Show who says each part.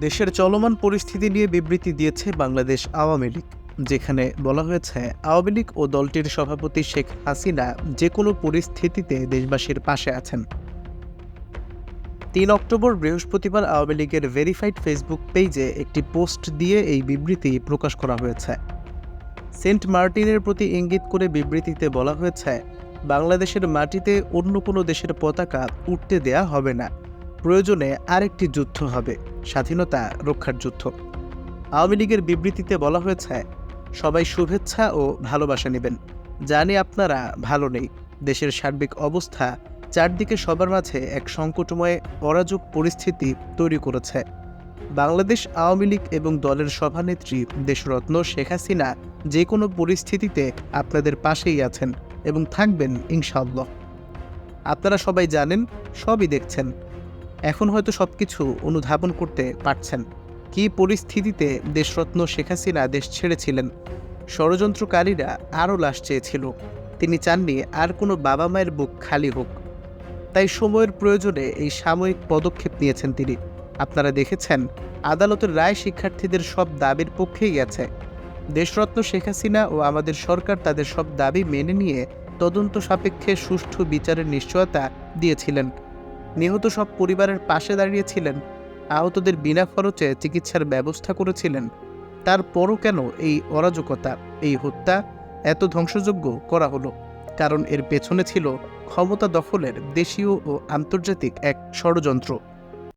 Speaker 1: দেশের চলমান পরিস্থিতি নিয়ে বিবৃতি দিয়েছে বাংলাদেশ আওয়ামী লীগ, যেখানে বলা হয়েছে আওয়ামী লীগ ও দলটির সভাপতি শেখ হাসিনা যে কোনো পরিস্থিতিতে দেশবাসীর পাশে আছেন। ৩ অক্টোবর বৃহস্পতিবার আওয়ামী লীগের ভেরিফাইড ফেসবুক পেজে একটি পোস্ট দিয়ে এই বিবৃতি প্রকাশ করা হয়েছে। সেন্ট মার্টিনের প্রতি ইঙ্গিত করে বিবৃতিতে বলা হয়েছে, বাংলাদেশের মাটিতে অন্য কোনো দেশের পতাকা উঠতে দেয়া হবে না। প্রয়োজনে আরেকটি যুদ্ধ হবে, স্বাধীনতা রক্ষার যুদ্ধ। আওয়ামী লীগের বিবৃতিতে বলা হয়েছে, সবাই শুভেচ্ছা ও ভালোবাসা নেবেন। জানি আপনারা ভালো নেই। দেশের সার্বিক অবস্থা চারদিকে সবার মাঝে এক সংকটময় অরাজক পরিস্থিতি তৈরি করেছে। বাংলাদেশ আওয়ামী লীগ এবং দলের সভানেত্রী দেশরত্ন শেখ হাসিনা যে কোনো পরিস্থিতিতে আপনাদের পাশেই আছেন এবং থাকবেন ইনশাআল্লাহ। আপনারা সবাই জানেন, সবই দেখছেন। এখন হয়তো সবকিছু অনুধাবন করতে পারছেন। কী পরিস্থিতিতে দেশরত্ন শেখ হাসিনা দেশ ছেড়েছিলেন। ষড়যন্ত্রকারীরা আরও লাশ চেয়েছিল। তিনি চাননি আর কোনো বাবা মায়ের বুক খালি হোক। তাই সময়ের প্রয়োজনে এই সাময়িক পদক্ষেপ নিয়েছেন তিনি। আপনারা দেখেছেন, আদালতের রায় শিক্ষার্থীদের সব দাবির পক্ষেই গেছে। দেশরত্ন শেখ হাসিনা ও আমাদের সরকার তাদের সব দাবি মেনে নিয়ে তদন্ত সাপেক্ষে সুষ্ঠু বিচারের নিশ্চয়তা দিয়েছিলেন। নিহত সব পরিবারের পাশে দাঁড়িয়েছিলেন। আহতদের বিনা খরচে চিকিৎসার ব্যবস্থা করেছিলেন। তারপরও কেন এই অরাজকতা, এই হত্যা এত ধ্বংসযজ্ঞ করা হলো? কারণ এর পেছনে ছিল ক্ষমতা দখলের দেশীয় ও আন্তর্জাতিক এক ষড়যন্ত্র।